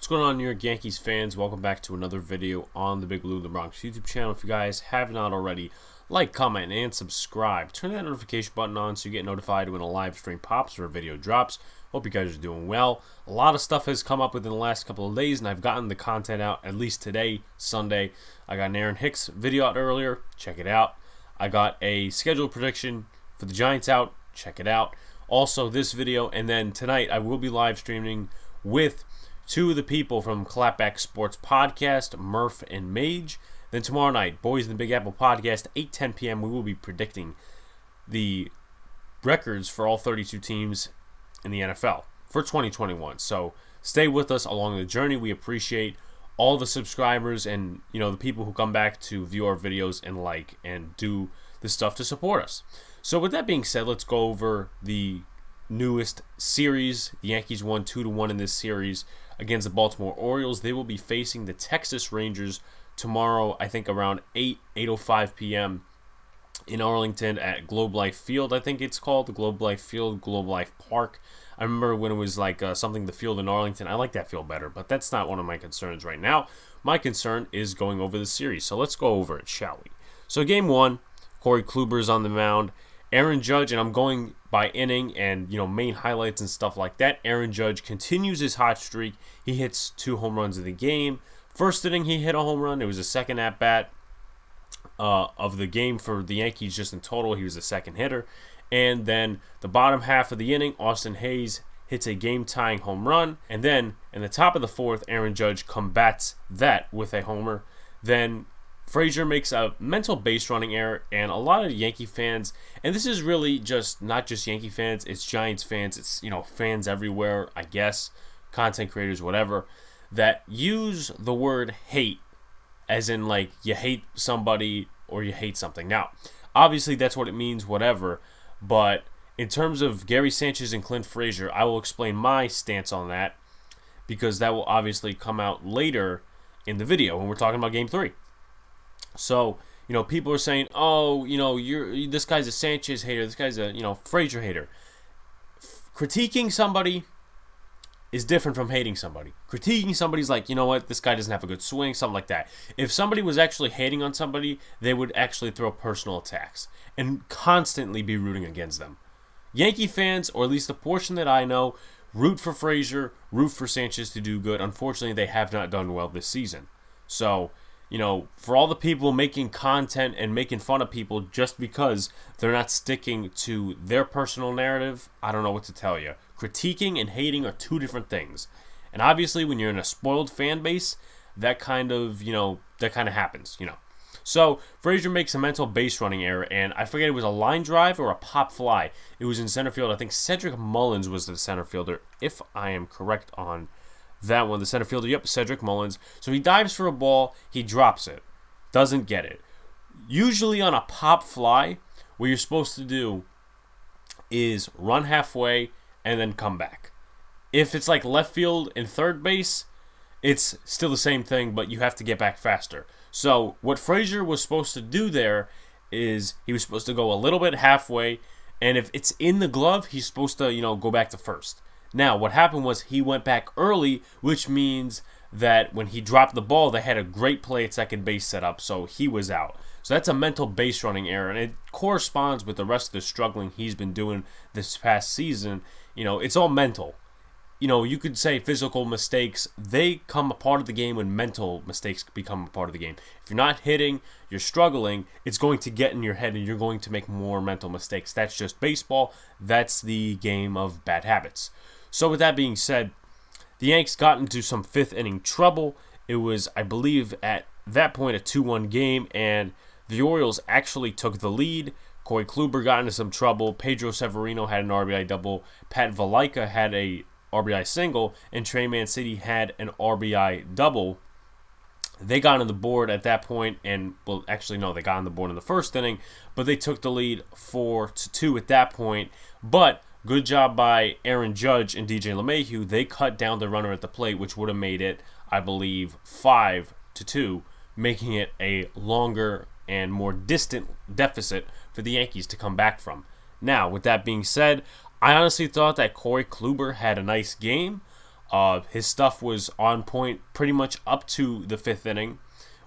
What's going on, New York Yankees fans? Welcome back to another video on the Big Blue in the Bronx YouTube channel. If you guys have not already, like, comment, and subscribe. Turn that notification button on so you get notified when a live stream pops or a video drops. Hope you guys are doing well. A lot of stuff has come up within the last couple of days, and I've gotten the content out at least today, Sunday. I got an Aaron Hicks video out earlier. Check it out. I got a schedule prediction for the Giants out. Check it out. Also, this video, and then tonight I will be live streaming with two of the people from Clapback Sports Podcast, Murph and Mage. Then tomorrow night, Boys in the Big Apple Podcast, 8:10 p.m., we will be predicting the records for all 32 teams in the NFL for 2021. So stay with us along the journey. We appreciate all the subscribers and, the people who come back to view our videos and like and do the stuff to support us. So with that being said, let's go over the newest series. The Yankees won 2-1 in this series against the Baltimore Orioles. They will be facing the Texas Rangers tomorrow, I think around 8:05 p.m. in Arlington at Globe Life Field. I think it's called the Globe Life Field, Globe Life Park. I remember when it was like something the field in Arlington. I like that field better, but that's not one of my concerns right now. My concern is going over the series. So let's go over it, shall we? So game one, Corey Kluber is on the mound. Aaron Judge, and I'm going by inning and, main highlights and stuff like that. Aaron Judge continues his hot streak. He hits 2 home runs in the game. First inning, he hit a home run. It was a second at-bat of the game for the Yankees just in total. He was the second hitter. And then the bottom half of the inning, Austin Hayes hits a game-tying home run. And then in the top of the fourth, Aaron Judge combats that with a homer. Then Frazier makes a mental base running error, and a lot of Yankee fans, and this is really just not just Yankee fans, it's Giants fans, it's fans everywhere, I guess, content creators, whatever, that use the word hate as in like you hate somebody or you hate something. Now, obviously that's what it means, whatever, but in terms of Gary Sanchez and Clint Frazier, I will explain my stance on that because that will obviously come out later in the video when we're talking about Game 3. So, people are saying, oh, this guy's a Sanchez hater, this guy's a, Frazier hater. Critiquing somebody is different from hating somebody. Critiquing somebody's like, this guy doesn't have a good swing, something like that. If somebody was actually hating on somebody, they would actually throw personal attacks and constantly be rooting against them. Yankee fans, or at least the portion that I know, root for Frazier, root for Sanchez to do good. Unfortunately, they have not done well this season. So, for all the people making content and making fun of people just because they're not sticking to their personal narrative, I don't know what to tell you. Critiquing and hating are two different things. And obviously, when you're in a spoiled fan base, that kind of happens, So, Frazier makes a mental base running error, and I forget it was a line drive or a pop fly. It was in center field. I think Cedric Mullins was the center fielder, if I am correct on that one, the center fielder. Yep, Cedric Mullins. So he dives for a ball. He drops it. Doesn't get it. Usually on a pop fly, what you're supposed to do is run halfway and then come back. If it's like left field and third base, it's still the same thing, but you have to get back faster. So what Frazier was supposed to do there is he was supposed to go a little bit halfway, and if it's in the glove, he's supposed to, go back to first. Now, what happened was he went back early, which means that when he dropped the ball, they had a great play at second base set up, so he was out. So that's a mental base running error, and it corresponds with the rest of the struggling he's been doing this past season. It's all mental. You could say physical mistakes, they come a part of the game when mental mistakes become a part of the game. If you're not hitting, you're struggling, it's going to get in your head and you're going to make more mental mistakes. That's just baseball. That's the game of bad habits. So with that being said, the Yanks got into some fifth inning trouble. It was, I believe, at that point a 2-1 game, and the Orioles actually took the lead. Corey Kluber got into some trouble. Pedro Severino had an RBI double. Pat Valaika had a RBI single, and Trey Mancini had an RBI double. They got on the board at that point, and, well, actually, no, they got on the board in the first inning, but they took the lead 4-2 at that point. But good job by Aaron Judge and DJ LeMahieu. They cut down the runner at the plate, which would have made it, I believe, 5-2, making it a longer and more distant deficit for the Yankees to come back from. Now, with that being said, I honestly thought that Corey Kluber had a nice game. His stuff was on point pretty much up to the 5th inning,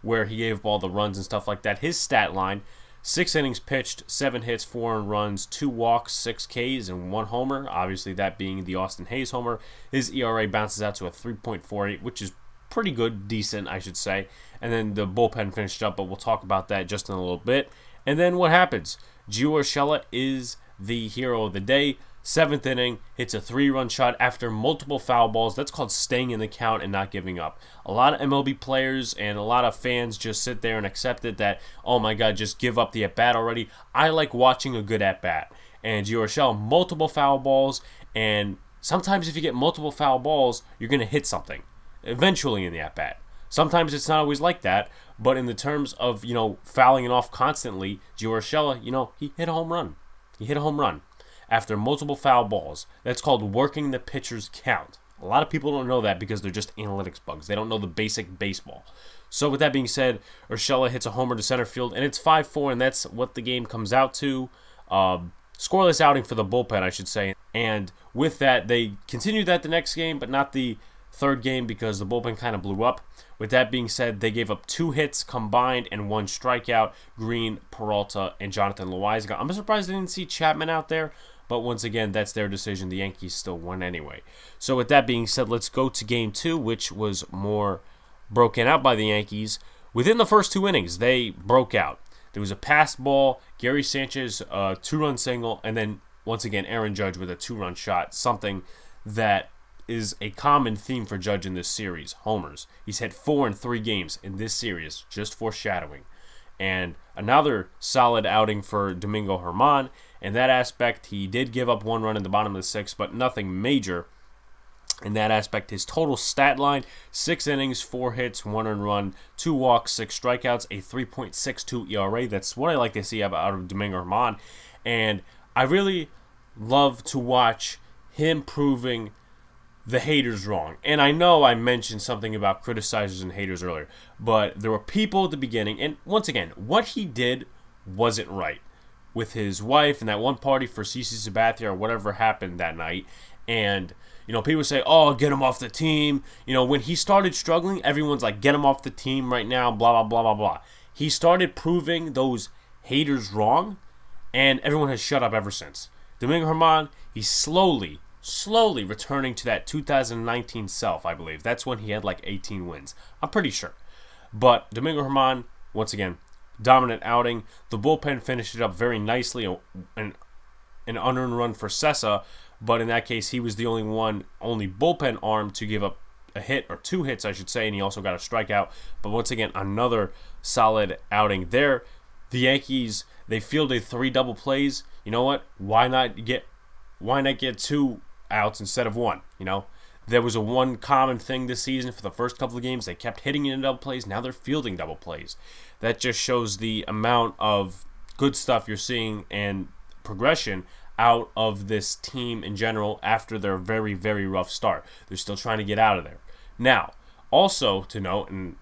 where he gave up all the runs and stuff like that. His stat line: 6 innings pitched, 7 hits, 4 earned runs, 2 walks, 6 Ks, and 1 homer. Obviously, that being the Austin Hayes homer. His ERA bounces out to a 3.48, which is pretty good, decent, I should say. And then the bullpen finished up, but we'll talk about that just in a little bit. And then what happens? Gio Urshela is the hero of the day. 7th inning, hits a 3-run shot after multiple foul balls. That's called staying in the count and not giving up. A lot of MLB players and a lot of fans just sit there and accept it that, oh my God, just give up the at-bat already. I like watching a good at-bat. And Gio Urshela, multiple foul balls, and sometimes if you get multiple foul balls, you're going to hit something eventually in the at-bat. Sometimes it's not always like that, but in the terms of, fouling it off constantly, Gio Urshela, he hit a home run. He hit a home run after multiple foul balls. That's called working the pitcher's count. A lot of people don't know that because they're just analytics bugs. They don't know the basic baseball. So with that being said, Urshela hits a homer to center field, and it's 5-4, and that's what the game comes out to. Scoreless outing for the bullpen, I should say. And with that, they continued that the next game, but not the third game because the bullpen kind of blew up. With that being said, they gave up 2 hits combined and 1 strikeout. Green, Peralta, and Jonathan Loaizaga. I'm surprised I didn't see Chapman out there, but once again, that's their decision. The Yankees still won anyway. So with that being said, let's go to Game 2, which was more broken out by the Yankees. Within the first 2 innings, they broke out. There was a passed ball, Gary Sanchez, a 2-run single, and then once again, Aaron Judge with a 2-run shot, something that is a common theme for Judge in this series, homers. He's hit 4 in 3 games in this series, just foreshadowing. And another solid outing for Domingo Germán. In that aspect, he did give up 1 run in the bottom of the 6th, but nothing major. In that aspect, his total stat line: 6 innings, 4 hits, 1 earned run, 2 walks, 6 strikeouts, a 3.62 ERA. That's what I like to see out of Domingo Germán. And I really love to watch him proving the haters wrong. And I know I mentioned something about criticizers and haters earlier, but there were people at the beginning, and once again, what he did wasn't right with his wife and that one party for CC Sabathia or whatever happened that night. And people say, oh, get him off the team. When he started struggling, everyone's like, get him off the team right now, blah, blah, blah, blah, blah. He started proving those haters wrong, and everyone has shut up ever since. Domingo Germán, he's slowly returning to that 2019 self, I believe. That's when he had like 18 wins. I'm pretty sure. But Domingo Germán, once again, dominant outing. The bullpen finished it up very nicely. An unearned run for Sessa, but in that case, he was the only bullpen arm to give up a hit, or 2 hits, I should say, and he also got a strikeout. But once again, another solid outing there. The Yankees, they fielded 3 double plays. You know what? Why not get 2 outs instead of 1? There was a one common thing this season for the first couple of games. They kept hitting in double plays. Now they're fielding double plays. That just shows the amount of good stuff you're seeing and progression out of this team in general after their very, very rough start. They're still trying to get out of there. Now, also to note, and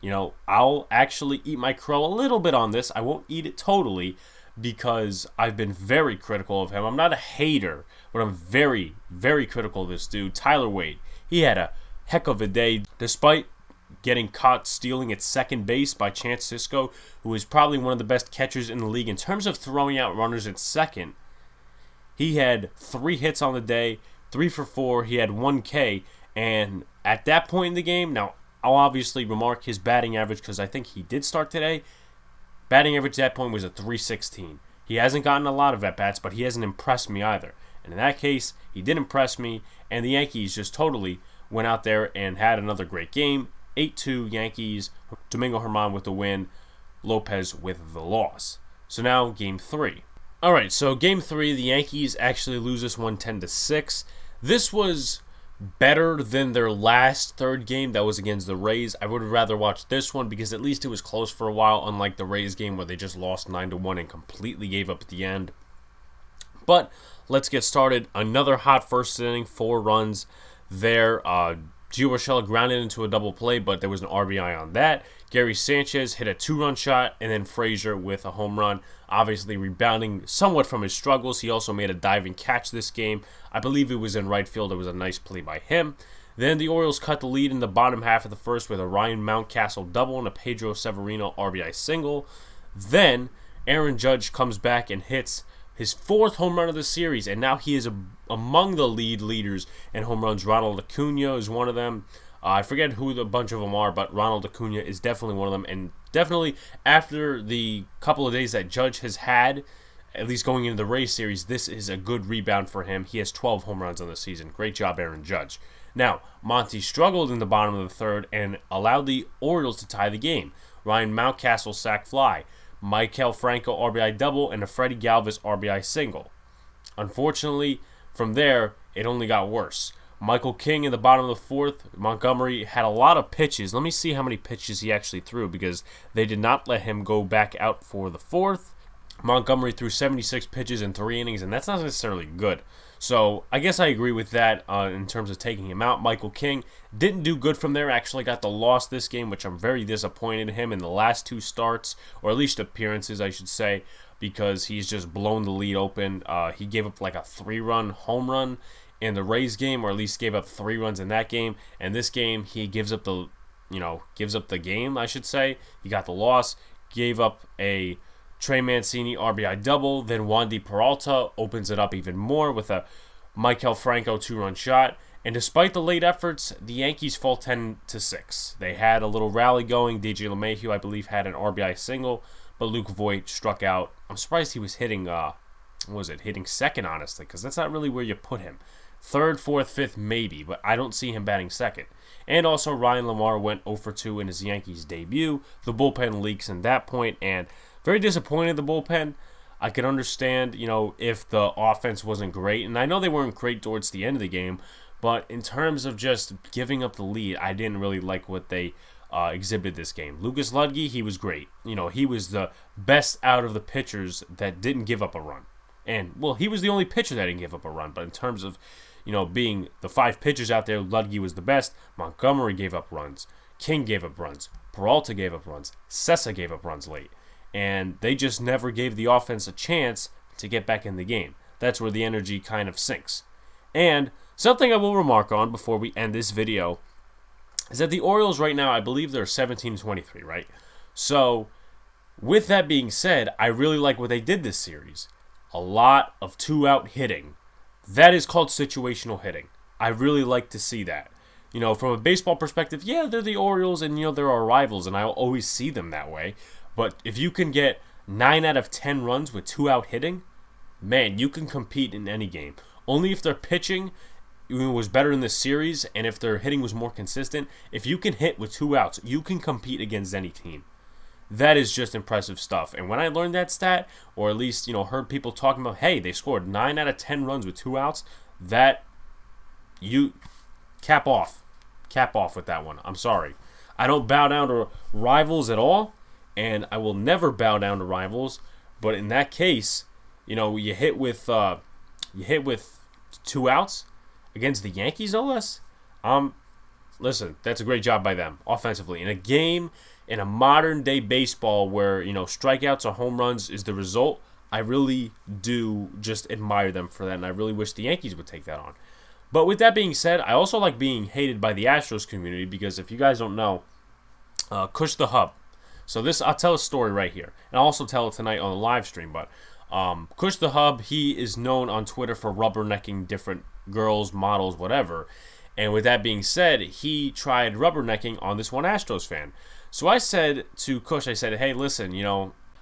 I'll actually eat my crow a little bit on this. I won't eat it totally, because I've been very critical of him. I'm not a hater, but I'm very, very critical of this dude, Tyler Wade. He had a heck of a day, despite getting caught stealing at second base by Chance Sisco, who is probably one of the best catchers in the league. In terms of throwing out runners at second, he had 3 hits on the day, 3 for 4. He had 1 K, and at that point in the game, now I'll obviously remark his batting average because I think he did start today. Batting average at that point was a .316. He hasn't gotten a lot of at-bats, but he hasn't impressed me either. And in that case, he did impress me, and the Yankees just totally went out there and had another great game. 8-2 Yankees, Domingo Germán with the win, Lopez with the loss. So now Game 3. Alright, so Game 3, the Yankees actually lose this one 10-6. This was better than their last third game that was against the Rays. I would rather watch this one because at least it was close for a while, unlike the Rays game where they just lost 9-1 and completely gave up at the end. But let's get started. Another hot first inning, 4 runs there. Gio Urshela grounded into a double play, but there was an RBI on that. Gary Sanchez hit a 2-run shot, and then Frazier with a home run, obviously rebounding somewhat from his struggles. He also made a diving catch this game. I believe it was in right field. It was a nice play by him. Then the Orioles cut the lead in the bottom half of the first with a Ryan Mountcastle double and a Pedro Severino RBI single. Then Aaron Judge comes back and hits his 4th home run of the series, and now he is among the leaders in home runs. Ronald Acuna is one of them. I forget who the bunch of them are, but Ronald Acuna is definitely one of them. And definitely after the couple of days that Judge has had, at least going into the Rays series, this is a good rebound for him. He has 12 home runs on the season. Great job, Aaron Judge. Now, Monty struggled in the bottom of the third and allowed the Orioles to tie the game. Ryan Mountcastle sac fly, Maikel Franco RBI double, and a Freddie Galvis RBI single. Unfortunately, from there, it only got worse. Michael King in the bottom of the fourth. Montgomery had a lot of pitches. Let me see how many pitches he actually threw because they did not let him go back out for the fourth. Montgomery threw 76 pitches in 3 innings, and that's not necessarily good. So I guess I agree with that in terms of taking him out. Michael King didn't do good from there. Actually got the loss this game, which I'm very disappointed in him in the last 2 starts, or at least appearances, I should say, because he's just blown the lead open. He gave up like a 3-run home run in the Rays game, or at least gave up 3 runs in that game. And this game, he gives up the game, I should say. He got the loss, gave up a Trey Mancini RBI double, then Wandy Peralta opens it up even more with a Maikel Franco 2-run shot. And despite the late efforts, the Yankees fall 10-6. They had a little rally going. DJ LeMahieu, I believe, had an RBI single, but Luke Voit struck out. I'm surprised he was hitting, hitting second, honestly, because that's not really where you put him. Third, fourth, fifth, maybe, but I don't see him batting second. And also, Ryan Lamar went 0 for 2 in his Yankees debut. The bullpen leaks in that point, and very disappointed in the bullpen. I could understand, if the offense wasn't great, and I know they weren't great towards the end of the game, but in terms of just giving up the lead, I didn't really like what they exhibited this game. Lucas Ludge, he was great. He was the best out of the pitchers that didn't give up a run. And, well, he was the only pitcher that didn't give up a run, but in terms of being the 5 pitchers out there, Ludge was the best. Montgomery gave up runs. King gave up runs. Peralta gave up runs. Sessa gave up runs late. And they just never gave the offense a chance to get back in the game. That's where the energy kind of sinks. And something I will remark on before we end this video is that the Orioles right now, I believe they're 17-23, right? So, with that being said, I really like what they did this series. A lot of 2-out hitting. That is called situational hitting. I really like to see that. From a baseball perspective, yeah, they're the Orioles and, they're our rivals, and I'll always see them that way. But if you can get 9 out of 10 runs with 2-out hitting, man, you can compete in any game. Only if their pitching was better in this series and if their hitting was more consistent. If you can hit with 2 outs, you can compete against any team. That is just impressive stuff. And when I learned that stat, or at least, heard people talking about, hey, they scored 9 out of 10 runs with 2 outs, that you cap off with that one. I'm sorry. I don't bow down to rivals at all, and I will never bow down to rivals. But in that case, you hit with 2 outs against the Yankees, no less. Listen, that's a great job by them offensively in a game in a modern day baseball where strikeouts or home runs is the result. I really do just admire them for that, and I really wish the Yankees would take that on. But with that being said, I also like being hated by the Astros community because if you guys don't know, Kush the Hub. So I'll tell a story right here, and I'll also tell it tonight on the live stream. But Kush the Hub, he is known on Twitter for rubbernecking different girls, models, whatever. And with that being said, he tried rubbernecking on this one Astros fan. So I said to Kush, I said, hey, listen,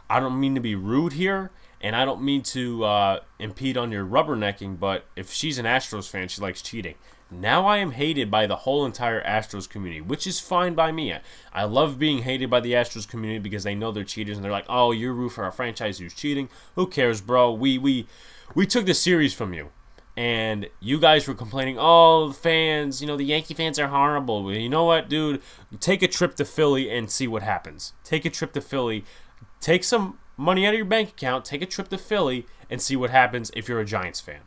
I don't mean to be rude here, and I don't mean to impede on your rubbernecking, but if she's an Astros fan, she likes cheating. Now I am hated by the whole entire Astros community, which is fine by me. I love being hated by the Astros community because they know they're cheaters, and they're like, oh, you're rude for our franchise who's cheating. Who cares, bro? We took the series from you. And you guys were complaining, oh, the fans, the Yankee fans are horrible. Well, you know what, dude? Take a trip to Philly and see what happens. Take a trip to Philly. Take some money out of your bank account. Take a trip to Philly and see what happens if you're a Giants fan.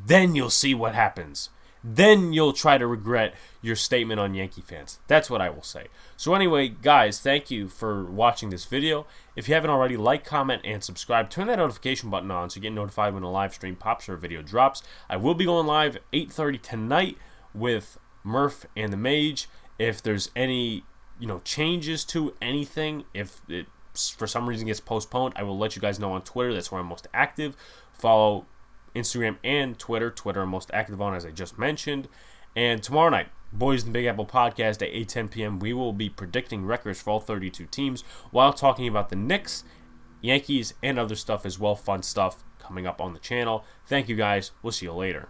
Then you'll see what happens. then you'll try to regret your statement on Yankee fans. That's what I will say. So anyway, guys, thank you for watching this video. If you haven't already, like, comment, and subscribe. Turn that notification button on so you get notified when a live stream pops or a video drops. I will be going live at 8:30 tonight with Murph and the Mage. If there's any changes to anything, if it for some reason gets postponed, I will let you guys know on Twitter. That's where I'm most active. Follow Instagram and Twitter. Twitter I'm most active on, as I just mentioned. And tomorrow night, Boys in the Big Apple podcast at 8:10 p.m., we will be predicting records for all 32 teams while talking about the Knicks, Yankees, and other stuff as well. Fun stuff coming up on the channel. Thank you guys. We'll see you later.